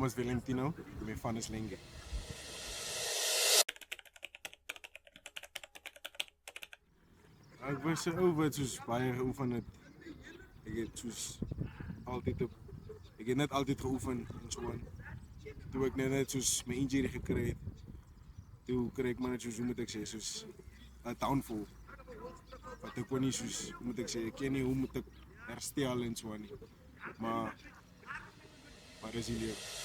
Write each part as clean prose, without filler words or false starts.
naam is Valentino, mijn van is Lenge. Ik was over soos baie geoefen het. Ik heb soos altijd op, ik heb net altijd geoefend en zo. Toen ik net soos mijn injury gekregen, toen kreeg ik maar net soos, hoe moet ik zeggen, soos een downfall. Want ik kon niet soos, hoe moet ik zeggen, ik ken niet hoe moet ik herstellen en zo. Maar resilient.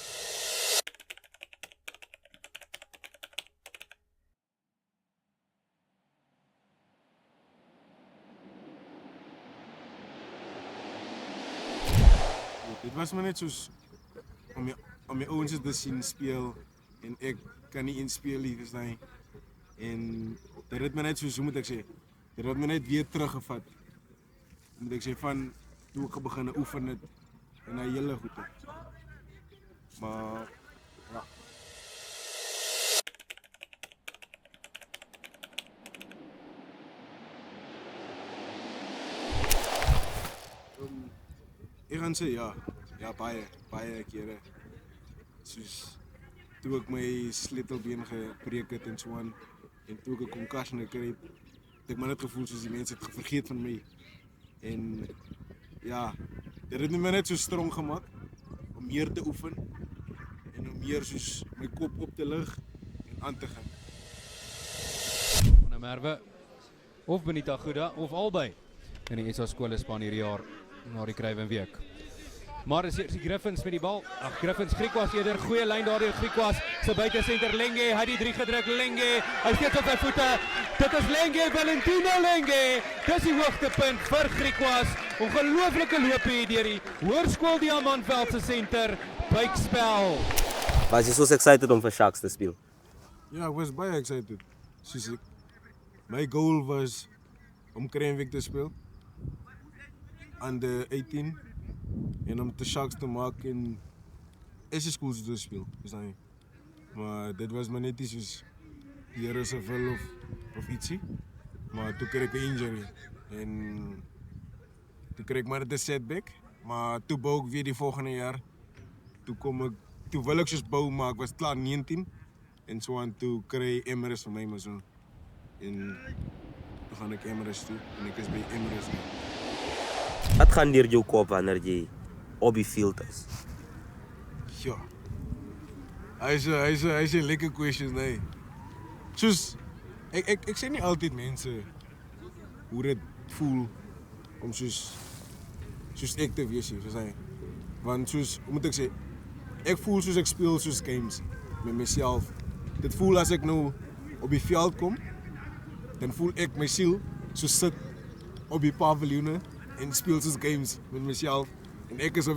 Dit was maar net soos om je ouders te zien spelen en ik kan niet inspelen, verstaan je? En dat heeft me net soos, hoe moet ik zeggen, dat heeft me net weer teruggevat. Moet ik zeggen, van toen ik begonnen oefenen en dat hele goed. Maar ja. Ik ga zeggen ja, baie keren. Soos toen ik mijn sleutelbeen gebreek het en zo aan en toen ik een concussion gekry het, ik maar net gevoel soos die mensen het vergeet van mij. En ja, dit het my net so strong gemaakt om meer te oefen en om meer soos my kop op te lig en aan te gaan. Van der Merwe of Benita Guda of albei in die SA skolespan hierdie jaar na die Kruiwenweek. Maar is die Griffins met die bal. Griffins Griekwas eerder goeie lyn daardeur Griekwas. Se buite senter Lenge, hy het die 3 gedruk Lenge. Hy steeds op sy voete. Dit is Lenge, Valentino Lenge. Dis die hoogtepunt vir Griekwas. Ongelooflike loop hier deur die Hoërskool Diamantveld se senter. Buikspel. Was jy so excited om vir Sharks te speel? Ja, ek was baie excited. Soos my goal was om Kruiwenweek te speel under 18 en om te Sharks te maak en SA schools te speel, verstaan jy? Maar dit was maar net nie soos die Here se wil of ietsie. Maar toe kreeg ek 'n injury en toe kreeg ek maar 'n setback, maar toe bou ek weer die volgende jaar. Toe wil ek soos bou, maar ek was klaar 19 en so aan toe kry Emirates vir my maar so. En toe gaan ek Emirates toe en ek is by Emirates nou. Wat gaan deur jou kop wanneer jy op die field is? Ja. Hy sê lekker questions, nee. Soos ek sê nie altyd mense hoe dit voel om soos ek te wees hier, verstaan jy? Want soos, hoe moet ek sê, ek voel soos ek speel soos games met myself. Dit voel as ek nou op die veld kom, dan voel ek my siel soos sit op die paviljoene en speel soos games met myself. En ek is op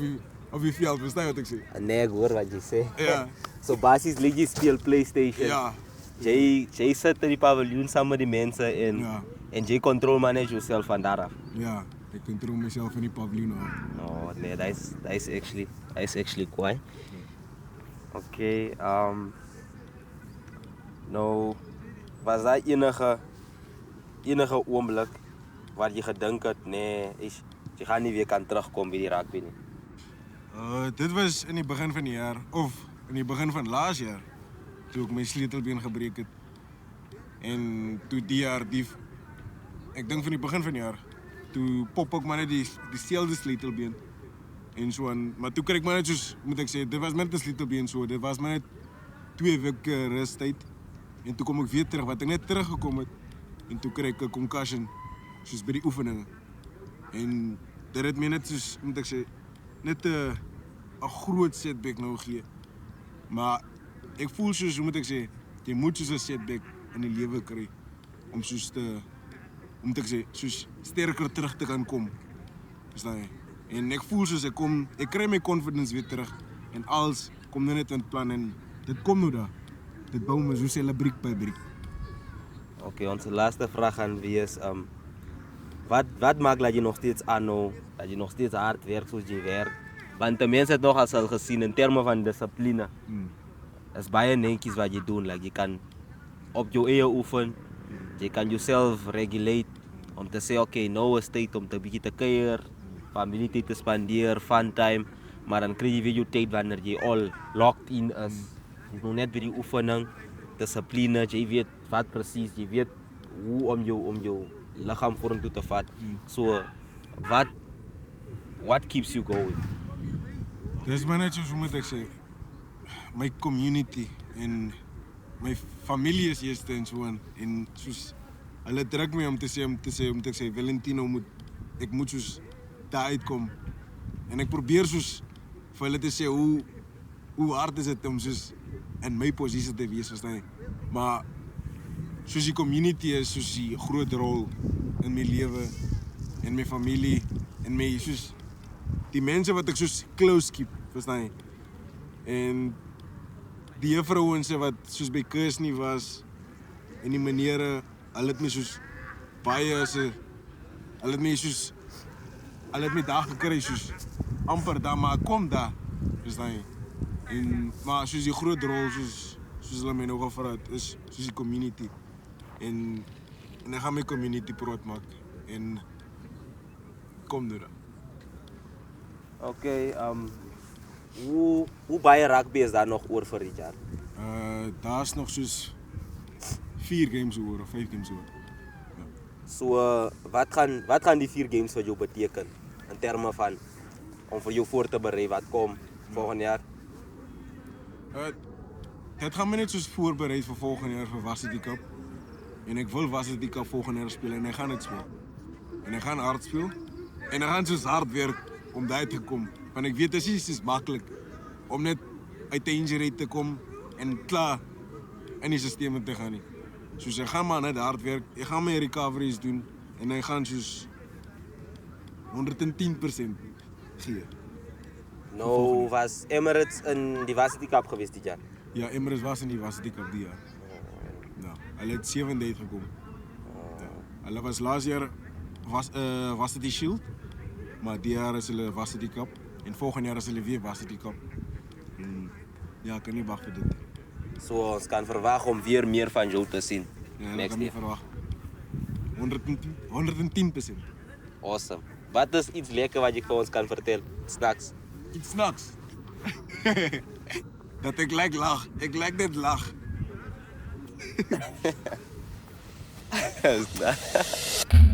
die veld, verstaan jy wat ek sê? Nee, ek hoor wat jy sê. Ja. So basies lieg jy speel PlayStation. Ja. Jy sit in die paviljoen saam met die mense en Ja. en jy control manage yourself van daar af. Ja, ek control myself in die paviljoen af. Oh, nee, that is actually quite. Okay, nou was daar enige oomblik waar jy gedink het nee, jy gaan nie weer kan terugkom by die rugby nie. Dit was in die begin van die jaar of in die begin van laas jaar toe ek my sleutelbeen gebreek het. En toe die jaar ek dink van die begin van die jaar toe pop ek maar net die selfde sleutelbeen en so aan, maar toe kry ek maar net soos moet ek sê, dit was net 'n sleutelbeen so, dit was maar net 2 weke rustyd en toe kom ek weer terug wat ek net teruggekom het en toe kry ek 'n concussion soos by die oefeninge. En dit het my net soos moet ek sê net 'n groot setback nou gee. Maar ek voel soos hoe moet ek sê, jy moet soos 'n setback in die lewe kry om soos te moet ek sê soos sterker terug te kan kom. Verstaan jy? En ek voel soos ek kry my confidence weer terug en alles kom net in plan en dit kom nou daar. Dit bou my soos 'n briek by briek. Okay, onze laaste vraag gaan wees wat maak dat jy nog steeds aanhou, dat jy nog steeds hard werk soos jy werk? Want de mense het nogal al gesien in terme van dissipline. Is baie netjies wat jy doen, like jy kan op jou eie oefen, jy kan yourself regulate om te sê okay, nou is tyd om 'n bietjie te kuier, familie tyd te spandeer, fun time. Maar dan krijg je weer je tijd wanneer je al locked in is. Je moet net weer die oefening, discipline, je weet wat precies, je weet hoe om je lichaam vorentoe te vatten. So, what keeps you going? Dis maar net soos hoe moet ek sê, my community en my familie is eerste en so aan en soos hulle druk my om te sê Valentino ek moet soos daar uitkom en ek probeer soos vir hulle te sê hoe hard is dit om soos in my posisie te wees, verstaan jy? Maar soos die community is soos die groot rol in my lewe en my familie en my soos die mense wat ek soos close keep, verstaan jy? En die juffrouens wat soos by Kersnie was en die menere, hulle het my soos baie hulle het my daar gekry soos amper daar, maar ek kom daar, verstaan jy? En maar soos die groot rol soos hulle my nou gevra het, is soos die community. En ek gaan my community proud maak en kom nou dan. Oké, hoe baie rugby is daar nog oor vir dit jaar? Daar's nog soos 4 games oor of 5 games oor. So, wat gaan die 4 games vir jou beteken in terme van om vir jou voor te berei wat kom volgende jaar? Dit gaan my net soos voorberei vir volgende jaar vir Varsity Cup. En ek wil Varsity Cup volgende jaar speel en ek gaan dit speel. En ek gaan hard speel en ek gaan soos hard werk om daar te kom. Want ek weet dit is maklik om net uit 'n injury te kom en klaar in die stelsel te gaan nie. Soos ek gaan maar net hard werk, ek gaan my recoveries doen en ek gaan soos 110% gee. Nou was Emirates in die Varsity Cup geweest dit jaar. Ja, Emirates was in die Varsity Cup die jaar. Nou, hulle het 7de uitgekom. Ja. Hulle was laas jaar was dit die Shield, maar die jaar is hulle Varsity Cup en volgende jaar is hulle weer Varsity Cup. En ja, ek kan nie wag vir dit. So ons kan verwag om weer meer van jou te sien. Ja, ek next kan nie year. verwag. 110%. Awesome. Wat is iets lekker wat jy vir ons kan vertel? Snacks. Iets snacks. Dat ek like lag. Ek like dit lag. Is dat?